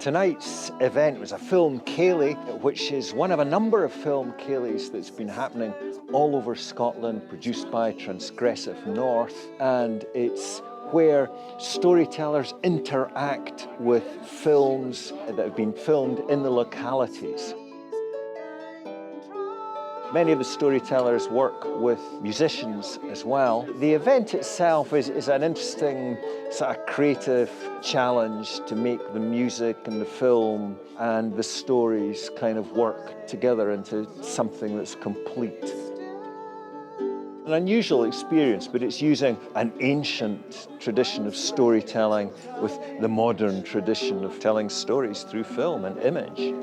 Tonight's event was a film Ceilidh, which is one of a number of film Ceilidhs that's been happening all over Scotland, produced by Transgressive North, and it's where storytellers interact with films that have been filmed in the localities. Many of the storytellers work with musicians as well. The event itself is an interesting sort of creative challenge to make the music and the film and the stories kind of work together into something that's complete. An unusual experience, but it's using an ancient tradition of storytelling with the modern tradition of telling stories through film and image.